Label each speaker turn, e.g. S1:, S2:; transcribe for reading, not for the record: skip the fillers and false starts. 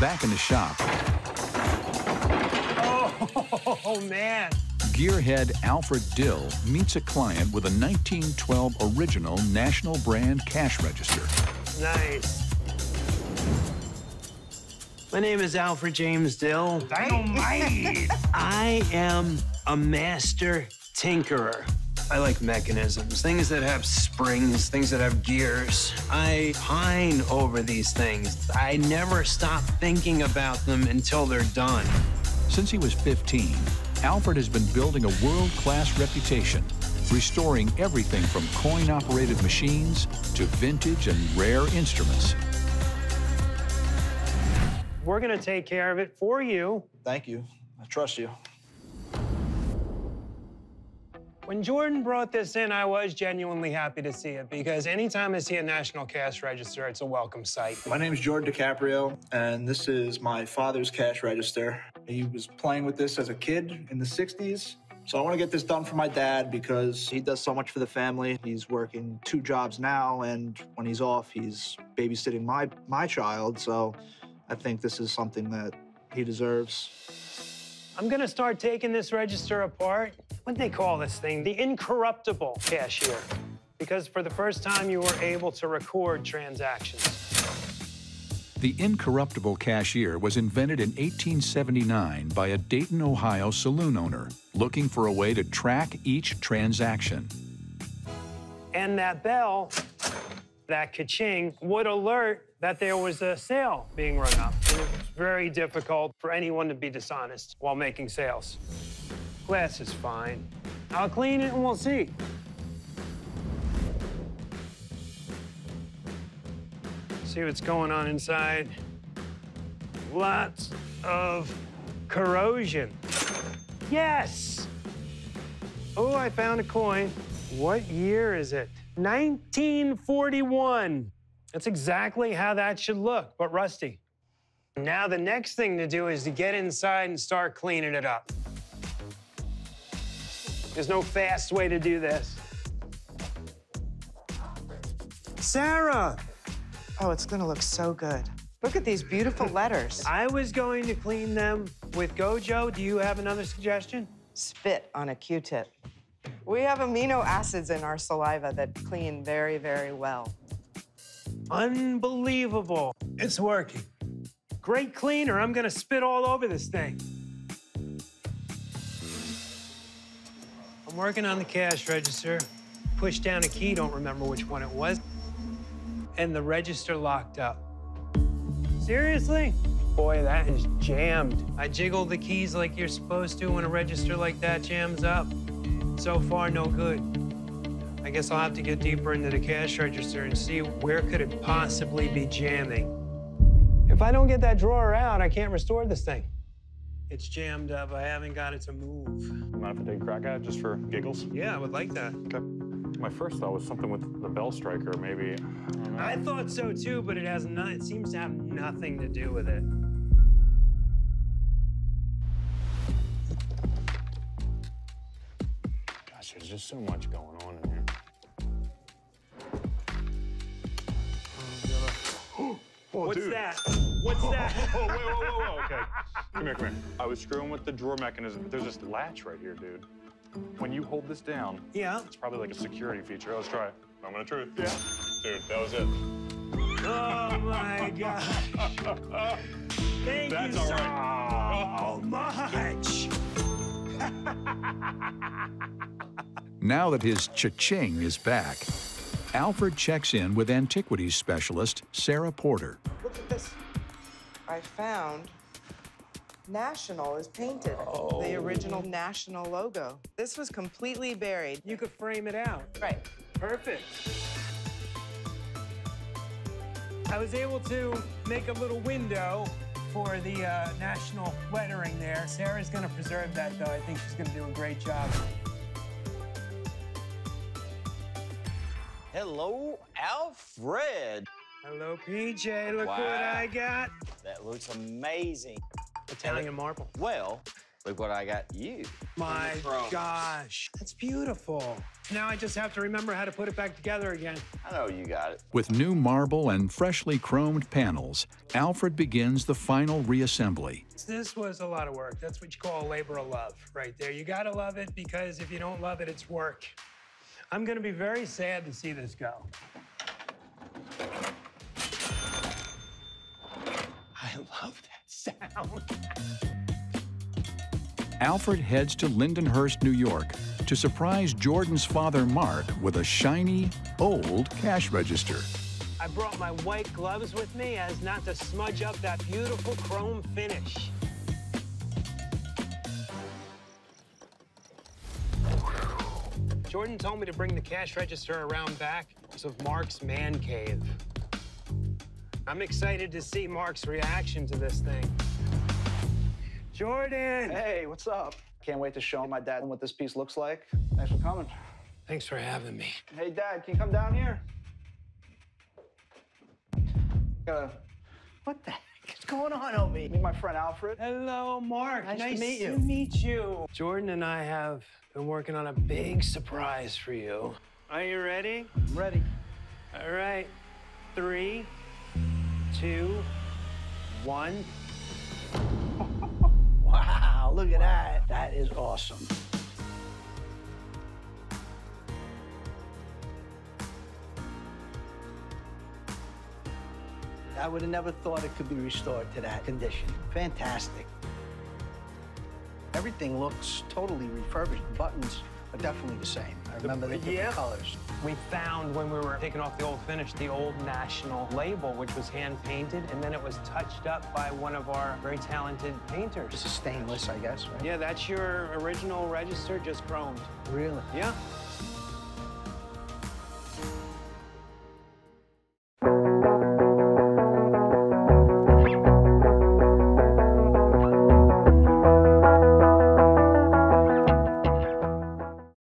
S1: Back in the shop,
S2: Oh, man.
S1: gearhead Alfred Dill meets a client with a 1912 original National Brand cash register.
S2: Nice. My name is Alfred James Dill.
S3: Dynamite!
S2: I am a master tinkerer. I like mechanisms, things that have springs, things that have gears. I pine over these things. I never stop thinking about them until they're done.
S1: Since he was 15, Alfred has been building a world-class reputation, restoring everything from coin-operated machines to vintage and rare instruments.
S2: We're gonna take care of it for you.
S4: Thank you. I trust you.
S2: When Jordan brought this in, I was genuinely happy to see it because anytime I see a national cash register, it's a welcome sight.
S4: My name is Jordan DiCaprio, and this is my father's cash register. He was playing with this as a kid in the 60s. So I want to get this done for my dad because he does so much for the family. He's working 2 jobs now, and when he's off, he's babysitting my child. So I think this is something that he deserves.
S2: I'm gonna start taking this register apart. What do they call this thing? The incorruptible cashier. Because for the first time, you were able to record transactions.
S1: The incorruptible cashier was invented in 1879 by a Dayton, Ohio saloon owner looking for a way to track each transaction.
S2: And that bell, that ka-ching, would alert that there was a sale being run up. And it was very difficult for anyone to be dishonest while making sales. Glass is fine. I'll clean it and we'll see. See what's going on inside. Lots of corrosion. Yes! Oh, I found a coin. What year is it? 1941. That's exactly how that should look, but rusty. Now the next thing to do is to get inside and start cleaning it up. There's no fast way to do this. Sarah!
S5: Oh, it's gonna look so good. Look at these beautiful letters.
S2: I was going to clean them with Gojo. Do you have another suggestion?
S5: Spit on a Q-tip. We have amino acids in our saliva that clean very, very well.
S2: Unbelievable. It's working. Great cleaner. I'm gonna spit all over this thing. I'm working on the cash register. Pushed down a key, don't remember which one it was. And the register locked up. Seriously? Boy, that is jammed. I jiggle the keys like you're supposed to when a register like that jams up. So far, no good. I guess I'll have to get deeper into the cash register and see where could it possibly be jamming. If I don't get that drawer out, I can't restore this thing. It's jammed up. I haven't got it to move.
S6: Mind if I take a crack at it just for giggles?
S2: Yeah, I would like that.
S6: Okay. My first thought was something with the bell striker, maybe. I don't know.
S2: I thought so too, but it seems to have nothing to do with it.
S6: Gosh, there's just so much going on in here. Oh,
S2: What's
S6: dude.
S2: that? What's that?
S6: Oh, whoa, okay. Come here. I was screwing with the drawer mechanism, but there's this latch right here, dude. When you hold this down,
S2: Yeah.
S6: it's probably like a security feature. Let's try it. Moment of truth. Yeah. Dude, that was it.
S2: Oh my gosh. Thank
S6: That's
S2: you
S6: all
S2: so
S6: right.
S2: much.
S1: Now that his cha-ching is back, Alfred checks in with antiquities specialist Sarah Porter.
S5: Look at this. I found National is painted. The original National logo. This was completely buried.
S2: You could frame it out.
S5: Right.
S2: Perfect. I was able to make a little window for the national lettering there. Sarah's gonna preserve that, though. I think she's gonna do a great job.
S7: Hello, Alfred.
S2: Hello, PJ. Look
S7: Wow.
S2: what I got.
S7: That looks amazing.
S2: Italian marble.
S7: Well, Look what I got you.
S2: My gosh, that's beautiful. Now I just have to remember how to put it back together again.
S7: I know you got it.
S1: With new marble and freshly chromed panels, Alfred begins the final reassembly.
S2: This was a lot of work. That's what you call a labor of love right there. You gotta love it, because if you don't love it, it's work. I'm gonna be very sad to see this go. I love that sound.
S1: Alfred heads to Lindenhurst, New York, to surprise Jordan's father, Mark, with a shiny, old cash register.
S2: I brought my white gloves with me as not to smudge up that beautiful chrome finish. Jordan told me to bring the cash register around back of Mark's man cave. I'm excited to see Mark's reaction to this thing. Jordan!
S4: Hey, what's up? Can't wait to show my dad what this piece looks like. Thanks for coming.
S2: Thanks for having me.
S4: Hey, Dad, can you come down here?
S3: What the heck is going on over here?
S4: Meet my friend Alfred.
S2: Hello, Mark.
S3: Nice to meet you.
S2: To meet you. Jordan and I have been working on a big surprise for you. Are you ready?
S3: I'm ready.
S2: All right. 3, 2, 1.
S3: Wow, look at that. That is awesome. I would have never thought it could be restored to that condition. Fantastic. Everything looks totally refurbished. The buttons are definitely the same. I remember the different colors.
S2: We found when we were taking off the old finish, the old national label, which was hand-painted, and then it was touched up by one of our very talented painters.
S3: This is stainless, I guess, right?
S2: Yeah, that's your original register, just chromed.
S3: Really?
S2: Yeah.